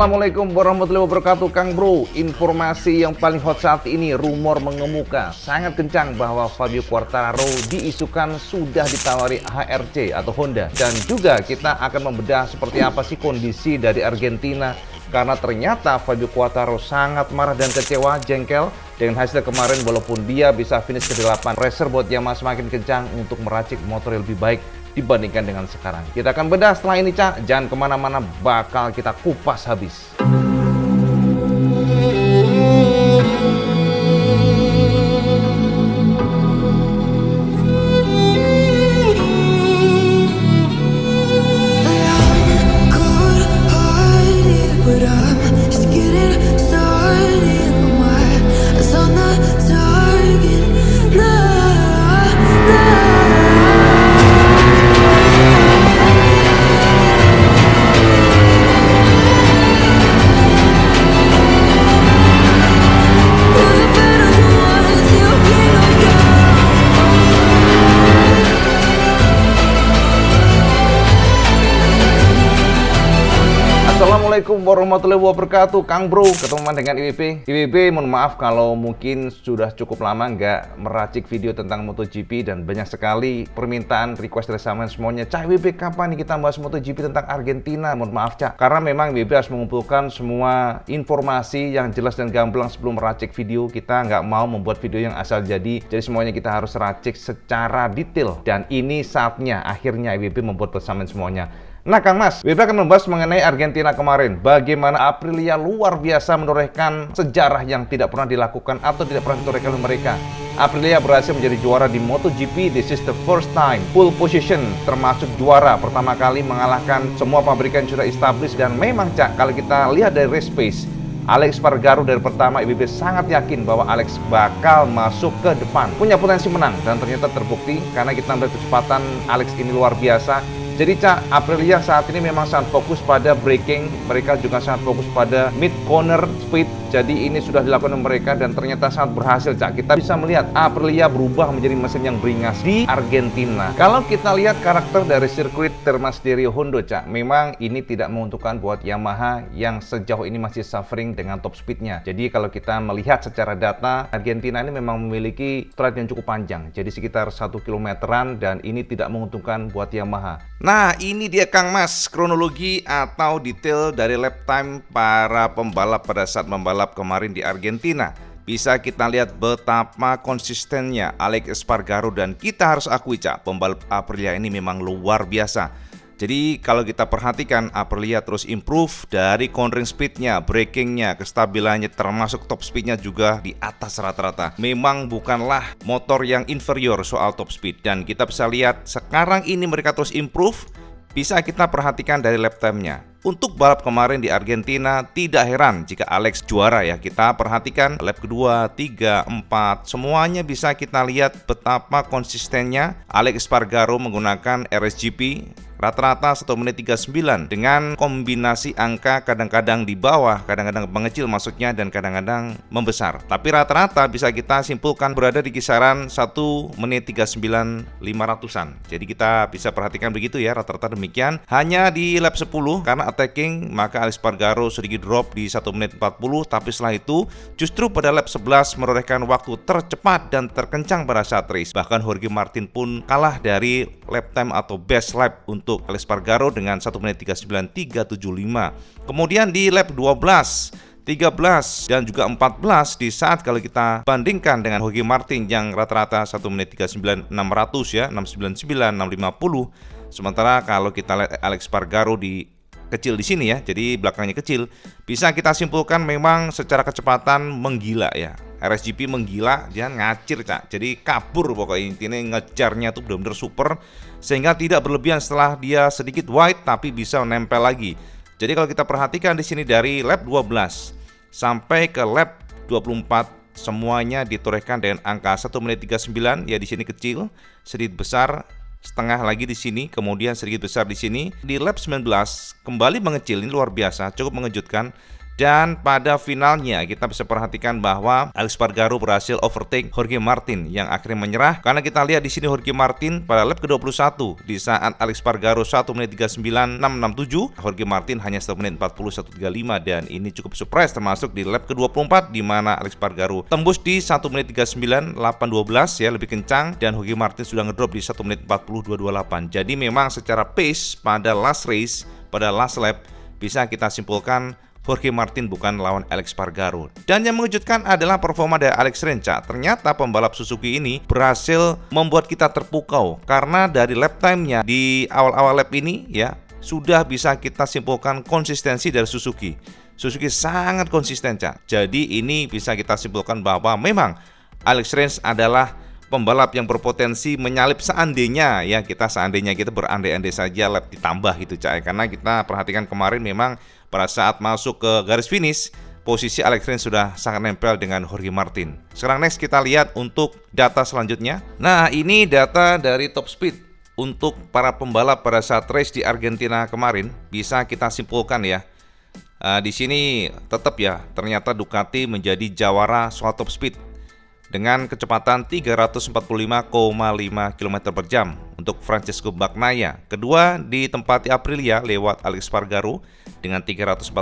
Assalamualaikum warahmatullahi wabarakatuh. Kang Bro, informasi yang paling hot saat ini, rumor mengemuka sangat kencang bahwa Fabio Quartararo diisukan sudah ditawari HRC atau Honda. Dan juga kita akan membedah seperti apa sih kondisi dari Argentina, karena ternyata Fabio Quartararo sangat marah dan kecewa, jengkel dengan hasil kemarin. Walaupun dia bisa finish ke-8, racer buat Yamaha semakin kencang untuk meracik motor yang lebih baik dibandingkan dengan sekarang. Kita akan bedah setelah ini, Cak. Jangan kemana-mana, bakal kita kupas habis. Assalamualaikum warahmatullahi wabarakatuh. Kang Bro, ketemu dengan IWB. Mohon maaf kalau mungkin sudah cukup lama nggak meracik video tentang MotoGP, dan banyak sekali permintaan request dari sampean semuanya. Cak, IWB kapan nih kita bahas MotoGP tentang Argentina? Mohon maaf, Cak, karena memang IWB harus mengumpulkan semua informasi yang jelas dan gamblang sebelum meracik video. Kita nggak mau membuat video yang asal jadi semuanya kita harus racik secara detail, dan ini saatnya akhirnya IWB membuat bersama semuanya. Nah, Kang Mas, kita akan membahas mengenai Argentina kemarin. Bagaimana Aprilia luar biasa menorehkan sejarah yang tidak pernah dilakukan atau tidak pernah ditorehkan oleh mereka. Aprilia berhasil menjadi juara di MotoGP. This is the first time pole position, termasuk juara pertama kali mengalahkan semua pabrikan yang sudah established. Dan memang, Cak, kalau kita lihat dari race pace, Alex Espargaro dari pertama, IWB sangat yakin bahwa Alex bakal masuk ke depan, punya potensi menang, dan ternyata terbukti karena kita melihat kecepatan Alex ini luar biasa. Jadi, Cak, Aprilia saat ini memang sangat fokus pada braking, mereka juga sangat fokus pada mid corner speed. Jadi ini sudah dilakukan oleh mereka dan ternyata sangat berhasil, Cak. Kita bisa melihat Aprilia berubah menjadi mesin yang beringas di Argentina. Kalau kita lihat karakter dari sirkuit Termas de Rio Hondo, Cak, memang ini tidak menguntungkan buat Yamaha yang sejauh ini masih suffering dengan top speednya. Jadi kalau kita melihat secara data, Argentina ini memang memiliki straight yang cukup panjang, jadi sekitar 1 kilometeran, dan ini tidak menguntungkan buat Yamaha. Nah, ini dia, Kang Mas, kronologi atau detail dari lap time para pembalap pada saat membalap kemarin di Argentina. Bisa kita lihat betapa konsistennya Alex Espargaro, dan kita harus akui, Cak, pembalap Aprilia ini memang luar biasa. Jadi kalau kita perhatikan, Aprilia terus improve dari cornering speednya, brakingnya, kestabilannya, termasuk top speednya juga di atas rata-rata. Memang bukanlah motor yang inferior soal top speed, dan kita bisa lihat sekarang ini mereka terus improve. Bisa kita perhatikan dari lap time-nya. Untuk balap kemarin di Argentina, tidak heran jika Alex juara ya. Kita perhatikan lap kedua, 3, 4, semuanya bisa kita lihat betapa konsistennya Alex Espargaro menggunakan RSGP. Rata-rata 1 menit 39 dengan kombinasi angka kadang-kadang di bawah, kadang-kadang mengecil maksudnya, dan kadang-kadang membesar. Tapi rata-rata bisa kita simpulkan berada di kisaran 1 menit 39 500-an. Jadi kita bisa perhatikan begitu ya, rata-rata demikian. Hanya di lap 10 karena attacking, maka Alex Espargaro sedikit drop di 1 menit 40. Tapi setelah itu justru pada lap 11 menorehkan waktu tercepat dan terkencang pada saat race. Bahkan Jorge Martin pun kalah dari lap time atau best lap untuk Alex Espargaro dengan 1 menit 39 375. Kemudian di lap 12, 13 dan juga 14, di saat kalau kita bandingkan dengan Jorge Martin yang rata-rata 1 menit 39 600 ya, 699 650. Sementara kalau kita lihat Alex Espargaro di kecil di sini ya, jadi belakangnya kecil, bisa kita simpulkan memang secara kecepatan menggila ya. RSGP menggila, dia ngacir, Cak. Jadi kabur pokoknya, intinya ngejarnya tuh benar-benar super, sehingga tidak berlebihan setelah dia sedikit wide tapi bisa menempel lagi. Jadi kalau kita perhatikan di sini dari lap 12 sampai ke lap 24, semuanya ditorehkan dengan angka 1 menit 39 ya. Di sini kecil, sedikit besar, setengah lagi di sini, kemudian sedikit besar di sini. Di lap 19 kembali mengecil, ini luar biasa, cukup mengejutkan. Dan pada finalnya kita bisa perhatikan bahwa Alex Espargaro berhasil overtake Jorge Martin yang akhirnya menyerah, karena kita lihat di sini Jorge Martin pada lap ke-21 di saat Alex Espargaro 1 menit 39.667, Jorge Martin hanya 1 menit 41.35, dan ini cukup surprise termasuk di lap ke-24 di mana Alex Espargaro tembus di 1 menit 39.812 ya, lebih kencang, dan Jorge Martin sudah ngedrop di 1 menit 42.28. Jadi memang secara pace pada last race, pada last lap bisa kita simpulkan Jorge Martin bukan lawan Alex Espargaro. Dan yang mengejutkan adalah performa dari Alex Rins. Ternyata pembalap Suzuki ini berhasil membuat kita terpukau, karena dari lap time-nya di awal-awal lap ini ya sudah bisa kita simpulkan konsistensi dari Suzuki. Suzuki sangat konsisten, Cak. Jadi ini bisa kita simpulkan bahwa memang Alex Rins adalah pembalap yang berpotensi menyalip seandainya kita berandai-andai saja lap ditambah gitu, Cak. Karena kita perhatikan kemarin memang pada saat masuk ke garis finish posisi Alex Rins sudah sangat nempel dengan Jorge Martin. Sekarang next kita lihat untuk data selanjutnya. Nah, ini data dari top speed untuk para pembalap pada saat race di Argentina kemarin. Bisa kita simpulkan ya. Di sini tetap ya, ternyata Ducati menjadi jawara soal top speed dengan kecepatan 345,5 km per jam untuk Francesco Bagnaia. Kedua ditempati Aprilia lewat Alex Espargaro dengan 344,6,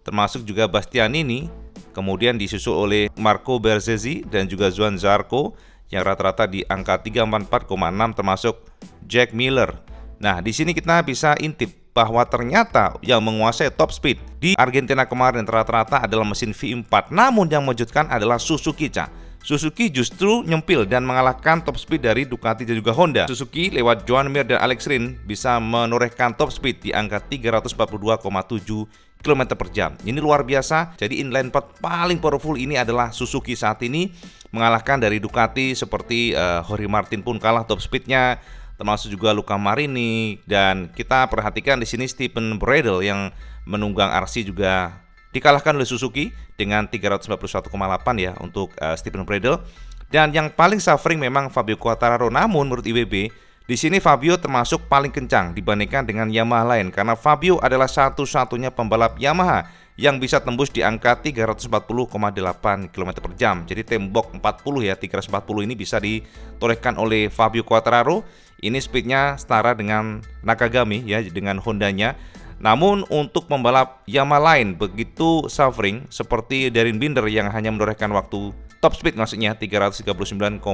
termasuk juga Bastianini, kemudian disusul oleh Marco Bezzecchi dan juga Johann Zarco yang rata-rata di angka 344,6, termasuk Jack Miller. Nah, di sini kita bisa intip bahwa ternyata yang menguasai top speed di Argentina kemarin rata-rata adalah mesin V4. Namun yang mengejutkan adalah Suzuki, Cak. Suzuki justru nyempil dan mengalahkan top speed dari Ducati dan juga Honda. Suzuki lewat Joan Mir dan Alex Rins bisa menorehkan top speed di angka 342,7 km per jam. Ini luar biasa. Jadi inline part paling powerful ini adalah Suzuki saat ini, mengalahkan dari Ducati seperti Jorge Martin pun kalah top speednya, termasuk juga Luca Marini, dan kita perhatikan di sini Stephen Bradl yang menunggang RC juga dikalahkan oleh Suzuki dengan 391,8 ya untuk Stephen Bradl. Dan yang paling suffering memang Fabio Quartararo. Namun menurut IWB di sini Fabio termasuk paling kencang dibandingkan dengan Yamaha lain, karena Fabio adalah satu-satunya pembalap Yamaha yang bisa tembus di angka 340,8 km per jam. Jadi tembok 40 ya, 340 ini bisa ditorehkan oleh Fabio Quartararo. Ini speednya setara dengan Nakagami ya, dengan Hondanya. Namun untuk pembalap Yamaha lain begitu suffering seperti Darryn Binder yang hanya menorehkan waktu top speed, maksudnya 339,9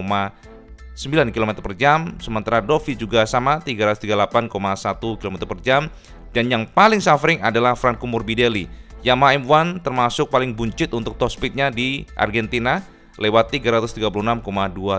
km per jam. Sementara Dovi juga sama 338,1 km per jam. Dan yang paling suffering adalah Franco Morbidelli. Yamaha M1 termasuk paling buncit untuk top speednya di Argentina lewat 336,2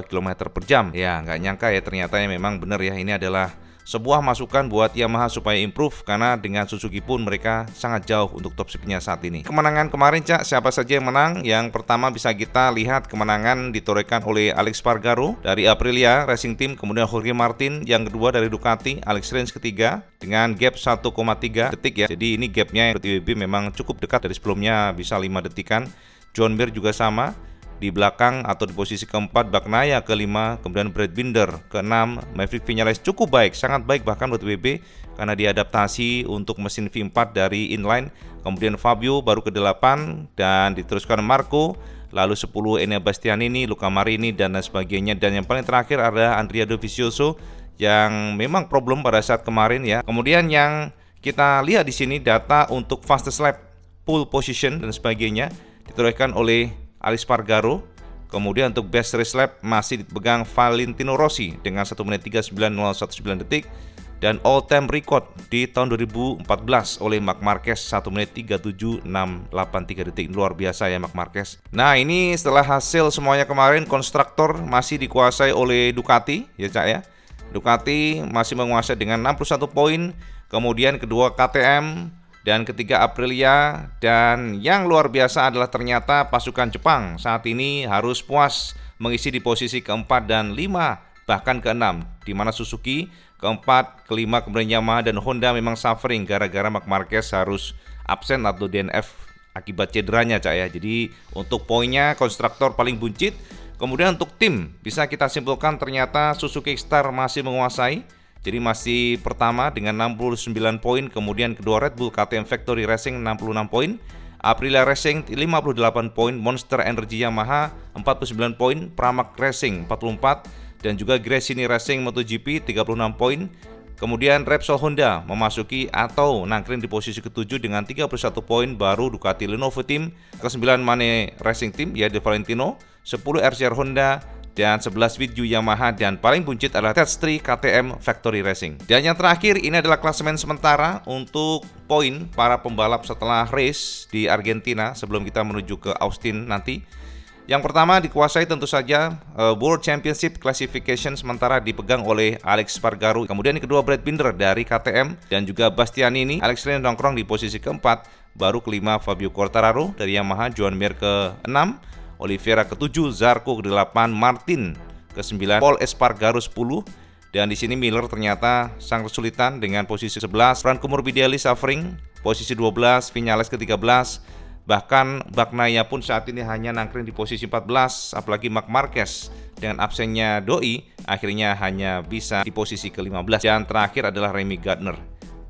km per jam. Ya, nggak nyangka ya, ternyata ya memang benar ya, ini adalah sebuah masukan buat Yamaha supaya improve, karena dengan Suzuki pun mereka sangat jauh untuk top speednya saat ini. Kemenangan kemarin, Cak, siapa saja yang menang? Yang pertama bisa kita lihat kemenangan ditorehkan oleh Alex Espargaro dari Aprilia Racing Team, kemudian Jorge Martin yang kedua dari Ducati, Alex Rins ketiga dengan gap 1,3 detik ya. Jadi ini gapnya yang IWB memang cukup dekat dari sebelumnya, bisa 5 detikan. Joan Mir juga sama. Di belakang atau di posisi keempat Bagnaia kelima, kemudian Brad Binder keenam, Maverick Vinales cukup baik, sangat baik bahkan buat WB karena diadaptasi untuk mesin V4 dari inline. Kemudian Fabio baru ke-8 dan diteruskan Marco, lalu 10 Enea Bastianini, Luca Marini dan lain sebagainya. Dan yang paling terakhir ada Andrea Dovizioso yang memang problem pada saat kemarin ya. Kemudian yang kita lihat di sini data untuk fastest lap, pole position dan sebagainya ditorehkan oleh Alex Espargaro. Kemudian untuk best race lap masih dipegang Valentino Rossi dengan 1 menit 39.019 detik. Dan all time record di tahun 2014 oleh Marc Marquez 1 menit 37.683 detik. Luar biasa ya Marc Marquez. Nah, ini setelah hasil semuanya kemarin, konstruktor masih dikuasai oleh Ducati ya, Cak ya. Ducati masih menguasai dengan 61 poin. Kemudian kedua KTM dan ketiga Aprilia. Dan yang luar biasa adalah ternyata pasukan Jepang saat ini harus puas mengisi di posisi keempat dan 5, bahkan ke-6, di mana Suzuki keempat, kelima, kemudian Yamaha dan Honda memang suffering gara-gara Marc Marquez harus absen atau DNF akibat cederanya, Cak ya. Jadi untuk poinnya konstruktor paling buncit. Kemudian untuk tim bisa kita simpulkan ternyata Suzuki Star masih menguasai. Jadi masih pertama dengan 69 poin, kemudian kedua Red Bull KTM Factory Racing 66 poin, Aprilia Racing 58 poin, Monster Energy Yamaha 49 poin, Pramac Racing 44, dan juga Gresini Racing MotoGP 36 poin. Kemudian Repsol Honda memasuki atau nangkring di posisi ke-7 dengan 31 poin, baru Ducati Lenovo Team, ke-9 Mane Racing Team ya De Valentino, 10 RCR Honda, dan 11 Vidyu Yamaha, dan paling buncit adalah Tech3 KTM Factory Racing. Dan yang terakhir ini adalah klasemen sementara untuk poin para pembalap setelah race di Argentina sebelum kita menuju ke Austin nanti. Yang pertama dikuasai tentu saja World Championship Classification sementara dipegang oleh Alex Spargaro. Kemudian yang kedua Brad Binder dari KTM dan juga Bastianini. Alex Rins nongkrong di posisi keempat. Baru kelima Fabio Quartararo dari Yamaha, Joan Mir ke-6, Oliveira ke-7, Zarco ke-8, Martin ke-9, Paul Espargaro 10. Dan di sini Miller ternyata sangat kesulitan dengan posisi 11. Franco Morbidelli suffering posisi 12, Viñales ke-13. Bahkan Bagnaia pun saat ini hanya nangkring di posisi 14, apalagi Marc Marquez dengan absennya Doi akhirnya hanya bisa di posisi ke-15. Dan terakhir adalah Remy Gardner.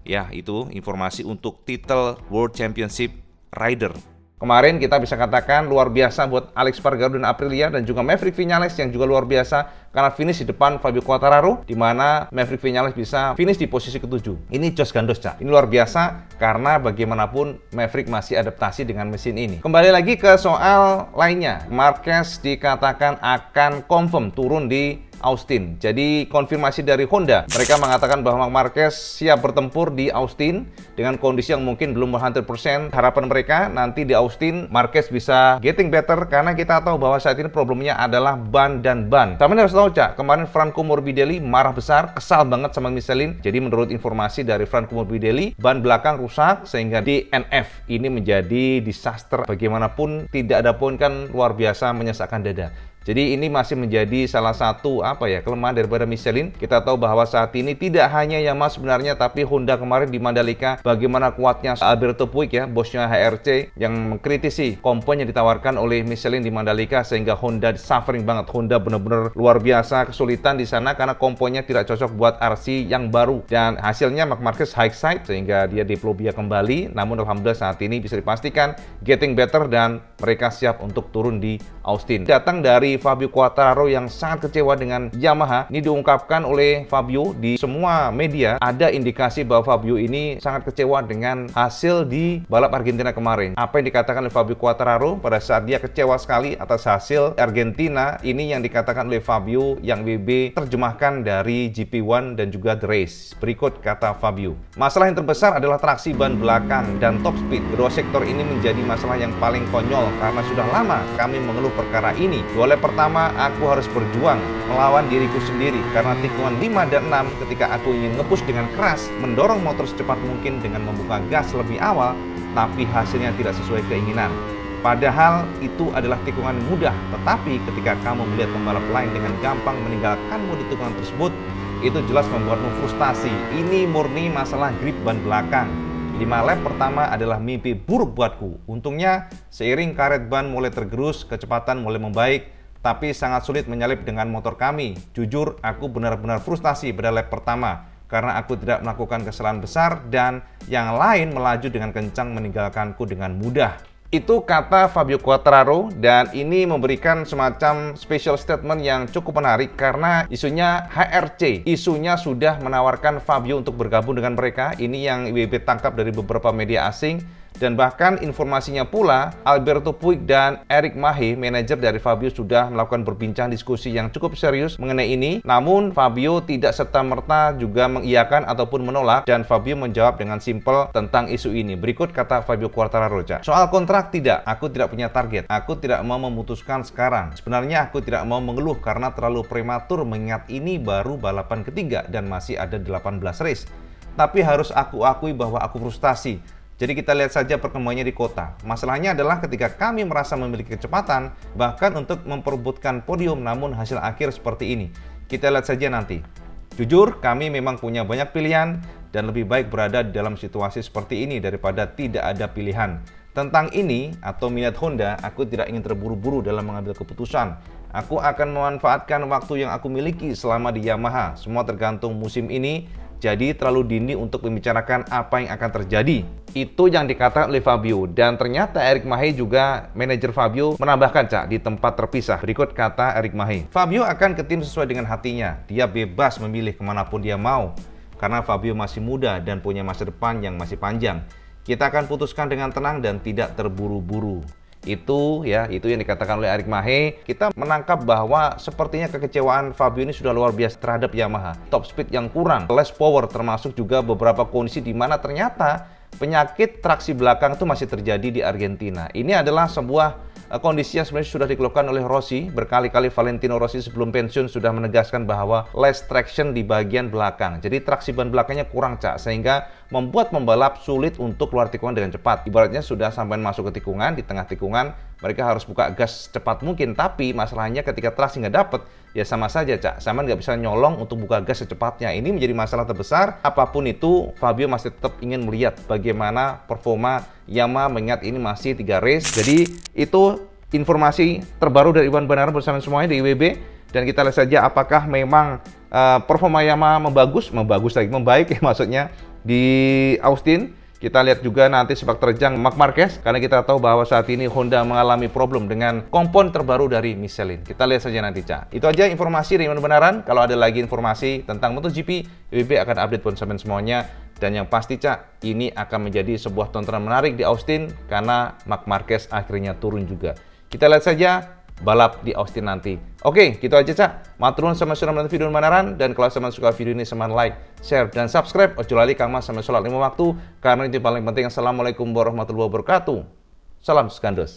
Ya, itu informasi untuk titel World Championship Rider. Kemarin kita bisa katakan luar biasa buat Alex Spargaro dan Aprilia, dan juga Maverick Viñales yang juga luar biasa karena finish di depan Fabio Quartararo, di mana Maverick Viñales bisa finish di posisi ke-7. Ini Jos Gandos, Cak. Ini luar biasa karena bagaimanapun Maverick masih adaptasi dengan mesin ini. Kembali lagi ke soal lainnya. Marquez dikatakan akan confirm turun di Austin. Jadi konfirmasi dari Honda, mereka mengatakan bahwa Marquez siap bertempur di Austin dengan kondisi yang mungkin belum 100%. Harapan mereka nanti di Austin Marquez bisa getting better, karena kita tahu bahwa saat ini problemnya adalah ban dan ban. Tapi harus tahu, Cak, kemarin Franco Morbidelli marah besar, kesal banget sama Michelin. Jadi menurut informasi dari Franco Morbidelli, ban belakang rusak sehingga DNF ini menjadi disaster. Bagaimanapun tidak ada poin kan luar biasa menyesakkan dada. Jadi ini masih menjadi salah satu kelemahan daripada Michelin. Kita tahu bahwa saat ini tidak hanya Yamaha sebenarnya, tapi Honda kemarin di Mandalika, bagaimana kuatnya Alberto Puig ya, bosnya HRC, yang mengkritisi kompon yang ditawarkan oleh Michelin di Mandalika sehingga Honda suffering banget. Honda benar-benar luar biasa kesulitan di sana karena komponnya tidak cocok buat RC yang baru. Dan hasilnya Marc Marquez high side sehingga dia diplobia kembali. Namun alhamdulillah saat ini bisa dipastikan getting better dan mereka siap untuk turun di Austin. Datang dari Fabio Quartararo yang sangat kecewa dengan Yamaha. Ini diungkapkan oleh Fabio di semua media. Ada indikasi bahwa Fabio ini sangat kecewa dengan hasil di balap Argentina kemarin. Apa yang dikatakan oleh Fabio Quartararo pada saat dia kecewa sekali atas hasil Argentina, ini yang dikatakan oleh Fabio yang WB terjemahkan dari GP1 dan juga The Race. Berikut kata Fabio. Masalah yang terbesar adalah traksi ban belakang dan top speed. Kedua sektor ini menjadi masalah yang paling konyol karena sudah lama kami mengeluh perkara ini. Dua lap pertama aku harus berjuang melawan diriku sendiri karena tikungan 5 dan 6 ketika aku ingin nge-push dengan keras, mendorong motor secepat mungkin dengan membuka gas lebih awal, tapi hasilnya tidak sesuai keinginan. Padahal itu adalah tikungan mudah, tetapi ketika kamu melihat pembalap lain dengan gampang meninggalkanmu di tikungan tersebut, itu jelas membuatmu frustasi. Ini murni masalah grip ban belakang. 5 lap pertama adalah mimpi buruk buatku. Untungnya seiring karet ban mulai tergerus, kecepatan mulai membaik, tapi sangat sulit menyalip dengan motor kami. Jujur, aku benar-benar frustasi pada lap pertama karena aku tidak melakukan kesalahan besar dan yang lain melaju dengan kencang meninggalkanku dengan mudah. Itu kata Fabio Quartararo, dan ini memberikan semacam special statement yang cukup menarik karena isunya HRC. Isunya sudah menawarkan Fabio untuk bergabung dengan mereka. Ini yang IWB tangkap dari beberapa media asing. Dan bahkan informasinya pula Alberto Puig dan Eric Mahe, manajer dari Fabio, sudah melakukan berbincang diskusi yang cukup serius mengenai ini. Namun Fabio tidak serta-merta juga mengiyakan ataupun menolak, dan Fabio menjawab dengan simpel tentang isu ini. Berikut kata Fabio Quartararo. Soal kontrak tidak, aku tidak punya target. Aku tidak mau memutuskan sekarang. Sebenarnya aku tidak mau mengeluh karena terlalu prematur mengingat ini baru balapan ketiga dan masih ada 18 race. Tapi harus aku akui bahwa aku frustasi. Jadi kita lihat saja perkembangannya di kota. Masalahnya adalah ketika kami merasa memiliki kecepatan, bahkan untuk memperebutkan podium, namun hasil akhir seperti ini. Kita lihat saja nanti. Jujur, kami memang punya banyak pilihan dan lebih baik berada di dalam situasi seperti ini daripada tidak ada pilihan. Tentang ini atau minat Honda, aku tidak ingin terburu-buru dalam mengambil keputusan. Aku akan memanfaatkan waktu yang aku miliki selama di Yamaha. Semua tergantung musim ini, jadi terlalu dini untuk membicarakan apa yang akan terjadi. Itu yang dikatakan oleh Fabio. Dan ternyata Eric Mahe juga, manajer Fabio, menambahkan Cak di tempat terpisah. Berikut kata Eric Mahe. Fabio akan ke tim sesuai dengan hatinya. Dia bebas memilih kemanapun dia mau. Karena Fabio masih muda dan punya masa depan yang masih panjang. Kita akan putuskan dengan tenang dan tidak terburu-buru. Itu yang dikatakan oleh Eric Mahe. Kita menangkap bahwa sepertinya kekecewaan Fabio ini sudah luar biasa terhadap Yamaha. Top speed yang kurang, less power, termasuk juga beberapa kondisi di mana ternyata penyakit traksi belakang itu masih terjadi di Argentina. Ini adalah sebuah kondisi yang sebenarnya sudah dikeluhkan oleh Rossi. Berkali-kali Valentino Rossi sebelum pensiun sudah menegaskan bahwa less traction di bagian belakang. Jadi traksi ban belakangnya kurang Cak, sehingga membuat pembalap sulit untuk keluar tikungan dengan cepat. Ibaratnya sudah sampai masuk ke tikungan, di tengah tikungan mereka harus buka gas cepat mungkin. Tapi masalahnya ketika traksi nggak dapet, ya sama saja Cak, sama nggak bisa nyolong untuk buka gas secepatnya. Ini menjadi masalah terbesar. Apapun itu, Fabio masih tetap ingin melihat bagaimana performa Yamaha, mengingat ini masih 3 race. Jadi itu informasi terbaru dari Iwan Banaran bersama semuanya di IWB. Dan kita lihat saja apakah memang performa Yamaha membaik ya maksudnya di Austin. Kita lihat juga nanti sepak terjang Marc Marquez, karena kita tahu bahwa saat ini Honda mengalami problem dengan kompon terbaru dari Michelin. Kita lihat saja nanti Cak. Itu aja informasi dari Iwan Banaran. Kalau ada lagi informasi tentang MotoGP, IWB akan update konsumen semuanya. Dan yang pasti Cak, ini akan menjadi sebuah tontonan menarik di Austin karena Marc Marquez akhirnya turun juga. Kita lihat saja balap di Austin nanti. Oke, gitu aja Cak. Matur nuwun sama sudah menonton video Banaran. Dan kalau sama suka video ini, sama like, share, dan subscribe. Ojo lali Kang Mas sama sholat 5 waktu, karena itu paling penting. Assalamualaikum warahmatullahi wabarakatuh. Salam Skandos.